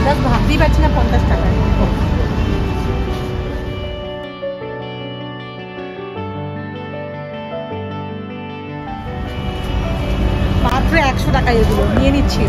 Just ভাবতেই পারছি না 50 টাকায়। মাত্র 100 টাকায় এগুলো নিয়ে নিচ্ছি।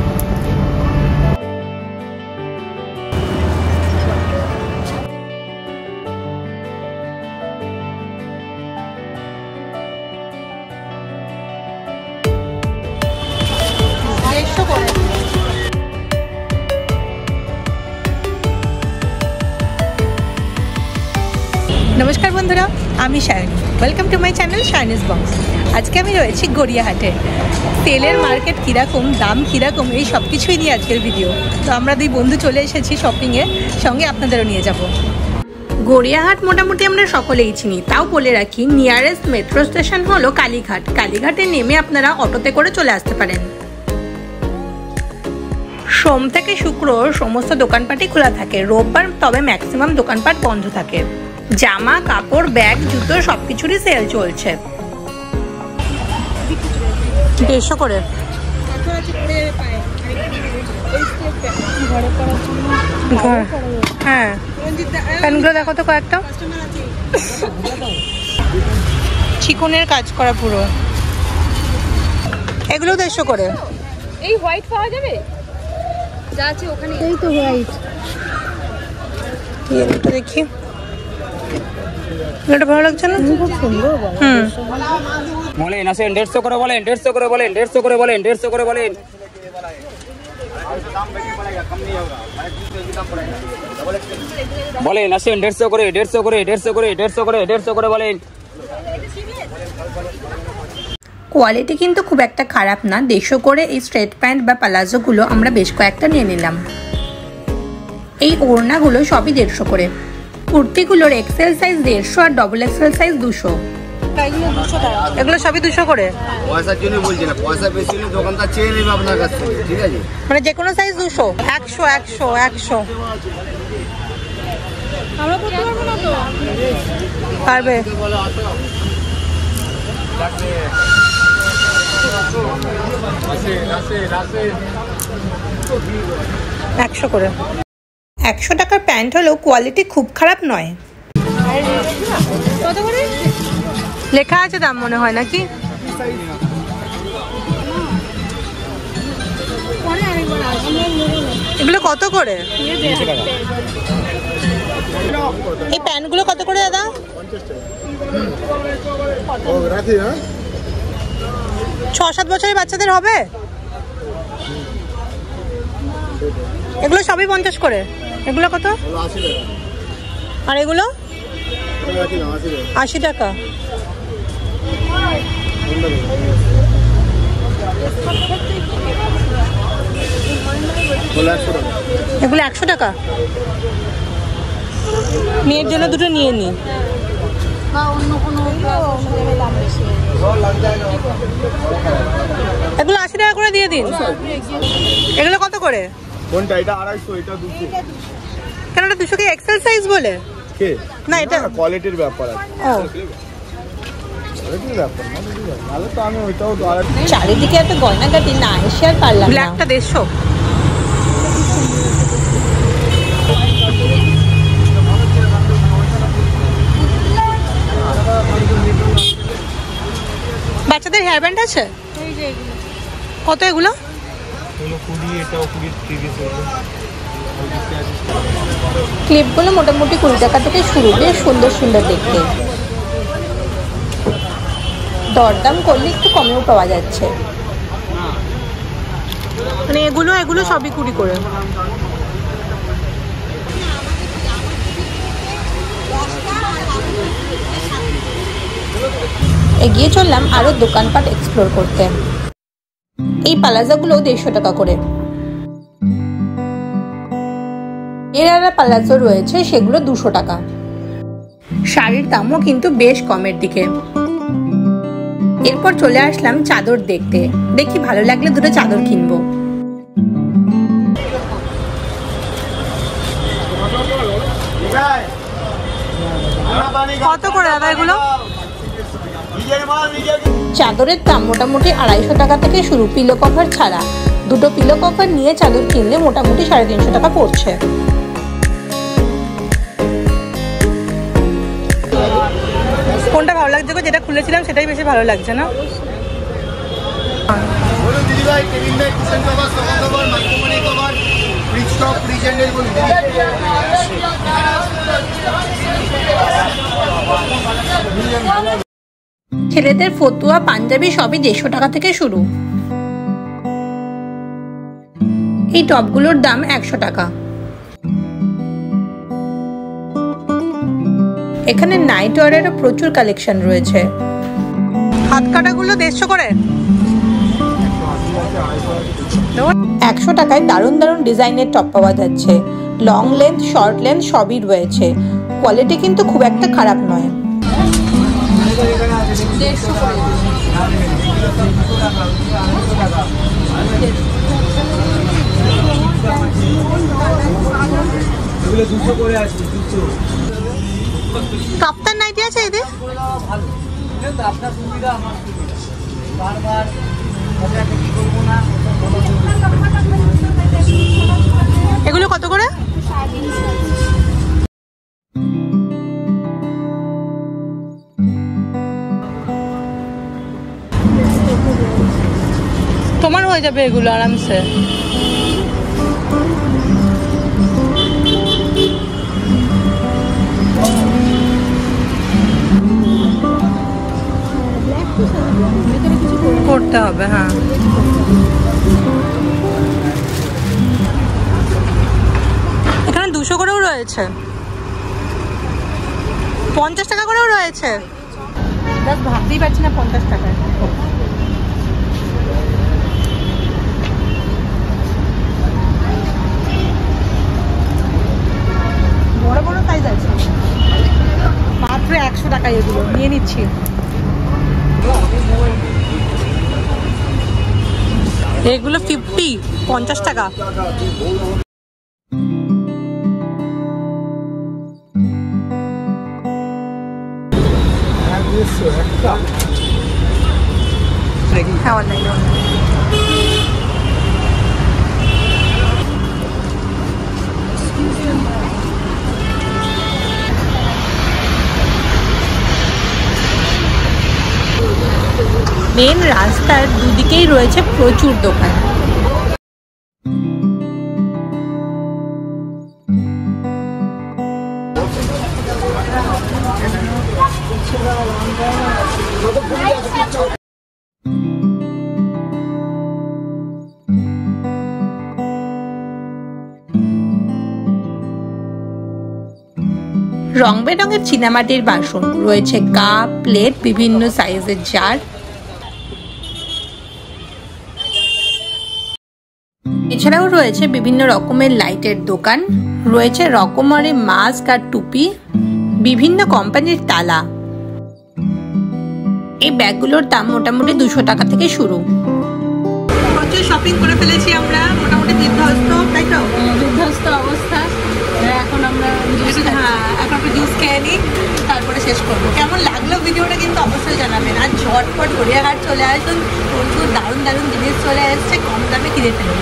নমস্কার বন্ধুরা, আমি Shayani. Welcome to my channel Shayani's box. আজকে আমি রয়েছি গড়িয়াহাটে। তেলের মার্কেট কীরকম, দাম কীরকম, এই সব কিছুই নিয়ে আজকের ভিডিও। তো আমরা দুই বন্ধু চলে এসেছি শপিংয়ে, সঙ্গে আপনাদেরও নিয়ে যাব। গড়িয়াহাট মোটামুটি আমরা সকলেই চিনি, তাও বলে রাখি নিয়ারেস্ট মেট্রো স্টেশন হলো কালীঘাট। কালীঘাটে নেমে আপনারা অটোতে করে চলে আসতে পারেন। সোম থেকে শুক্র সমস্ত দোকানপাটই খোলা থাকে, রোববার তবে ম্যাক্সিমাম দোকানপাট বন্ধ থাকে। জামা কাপড়, ব্যাগ, জুতো সবকিছুরই সেল চলছে। 150 করে। হ্যাঁ, প্যানগুলো দেখো তো কয়েকটা, চিকনের কাজ করা পুরো। এগুলো 150 করে। এই হোয়াইট পাওয়া যাবে? যা আছে ওখানে। এই তো হোয়াইট। এটা দেখি, এটা ভালো লাগছে না? খুব সুন্দর। বলেন আসেন 150 করে বলেন, 150 করে বলেন, 150 করে বলেন, 150 করে বলেন। বলেন আসেন 150 করে, 150 করে, 150 করে, 150 করে, 150 করে বলেন। কোয়ালিটি কিন্তু খুব একটা খারাপ না। 150 করে এই স্ট্রেট প্যান্ট বা প্লাজোগুলো আমরা বেশ কয়েকটা নিয়ে নিলাম। এই ওড়নাগুলো সবই 150 করে। কুর্তিগুলোর এক্সেল সাইজ 150 আর ডবল এক্সেল সাইজ 200। এগুলো সবই 200 করে। পয়সার জন্য বলছি না, পয়সা বেশি হলে দোকানদার চেয়ে নেবে আপনার কাছ থেকে, ঠিক আছে? মানে যে কোনো সাইজ 200, 100, 100, 100 আমরা করতে পারবো না তো। পারবে। একশো করে। 100 টাকার প্যান্ট হলেও কোয়ালিটি খুব খারাপ নয়। কত করে লেখা আছে দাম মনে হয় নাকি? এগুলো কত করে? এই প্যান্টগুলো কত করে দাদা? 6-7 বছরের বাচ্চাদের হবে? এগুলো সবই 50 করে। এগুলো কত? আর এগুলো 80 টাকা। এগুলো 100 টাকা। মেয়ের জন্য দুটো নিয়ে নি। এগুলো 80 টাকা করে দিয়ে দিন। এগুলো কত করে? কোনটা? এটা 250, এটা 200। কেন এটা 200 কি এক্সেল সাইজ বলে? কে? না এটা কোয়ালিটির ব্যাপার আছে। ও, কোয়ালিটির ব্যাপার না, তাহলে তো আমি ওইটাও চারিদিকে এত গয়নাগাটি না এসে আর পারলাম না। ব্ল্যাকটা 150। বাচ্চাদের হেয়ার ব্যান্ড আছে? কত এগুলো? ক্লিপগুলো মোটামুটি 20 টাকা থেকে শুরু, বেশ সুন্দর সুন্দর দেখতে। দরদাম করলে একটু কমেও পাওয়া যাচ্ছে। মানে এগুলো সবই 20 করে। এগিয়ে চললাম আরো দোকানপাট এক্সপ্লোর করতে। এই পালাজোগুলো 150 টাকা করে। এর আর পালাজো রয়েছে, সেগুলো 200 টাকা। শাড়ির দামও কিন্তু বেশ কমের দিকে। এরপর চলে আসলাম চাদর দেখতে। দেখি ভালো লাগলে দুটো চাদর কিনবো। কত করে দাদা এগুলো? চাদরের দাম মোটামুটি 250 টাকা থেকে শুরু, পিলো কভার ছাড়া। দুটো পিলো কভার নিয়ে চাদর কিনলে মোটামুটি 350 টাকা পড়ছে। কোনটা ভালো লাগছে গো? যেটা খুলেছিলাম সেটাই বেশি ভালো লাগছে না? ছেলেদের ফতুয়া পাঞ্জাবি সবই 150 টাকা থেকে শুরু। এই টপগুলোর দাম 100 টাকা। এখানে নাইট ওয়ারেরও প্রচুর কালেকশন রয়েছে। হাত কাটাগুলো 150 করে। 100 টাকায় দারুণ দারুণ ডিজাইনের টপ পাওয়া যাচ্ছে। লং লেন্থ, শর্ট লেন্থ সবই রয়েছে। কোয়ালিটি কিন্তু খুব একটা খারাপ নয়। কাপ্তান নাইটি আছে এদের? এগুলো কত করে? তোমার হয়ে যাবে এগুলো আরামসে। করতে হবে, হ্যাঁ। এখানে 200 করেও রয়েছে, 50 টাকা করেও রয়েছে। ভাবতেই পারছি না 50 টাকায়। বড় বড় সাইজ আছে, মাত্র 100 টাকায় এগুলো নিয়ে নিচ্ছি। এগুলো 50 টাকা। হ্যাঁ, অনলাইনে। মেন রাস্তার দুদিকেই রয়েছে প্রচুর দোকান। রং বেরঙের চীনামাটির বাসন রয়েছে, কাপ, প্লেট, বিভিন্ন সাইজের জার। এছাড়াও রয়েছে বিভিন্ন রকমের লাইটের দোকান, রয়েছে রকমারি মাস্ক আর টুপি, বিভিন্ন কোম্পানির তালা। এই ব্যাগগুলোর দাম মোটামুটি 200 টাকা থেকে শুরু। প্রচুর শপিং করে ফেলেছি আমরা, মোটামুটি বিধ্বস্ত, তাই তো? বিধ্বস্ত অবস্থা। এখন আমরা এখন একটা জুস খেয়ে নিই, তারপরে শেষ করবো। কেমন লাগলো ভিডিওটা কিন্তু অবশ্যই জানাবেন। আর ঝটপট গড়িয়াহাট চলে আসুন, প্রচুর দারুণ দারুণ জিনিস চলে এসছে, কম দামে কিনে ফেলুন।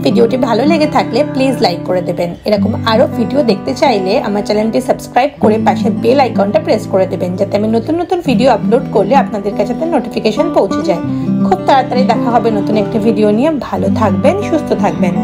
ভিডিওটি ভালো লেগে থাকলে প্লিজ লাইক করে দেবেন। এরকম আরও ভিডিও দেখতে চাইলে আমার চ্যানেলটি সাবস্ক্রাইব করে পাশে বেল আইকনটা প্রেস করে দেবেন, যাতে আমি নতুন নতুন ভিডিও আপলোড করলে আপনাদের কাছে নোটিফিকেশন পৌঁছে যায়। খুব তাড়াতাড়ি দেখা হবে নতুন একটি ভিডিও নিয়ে। ভালো থাকবেন, সুস্থ থাকবেন।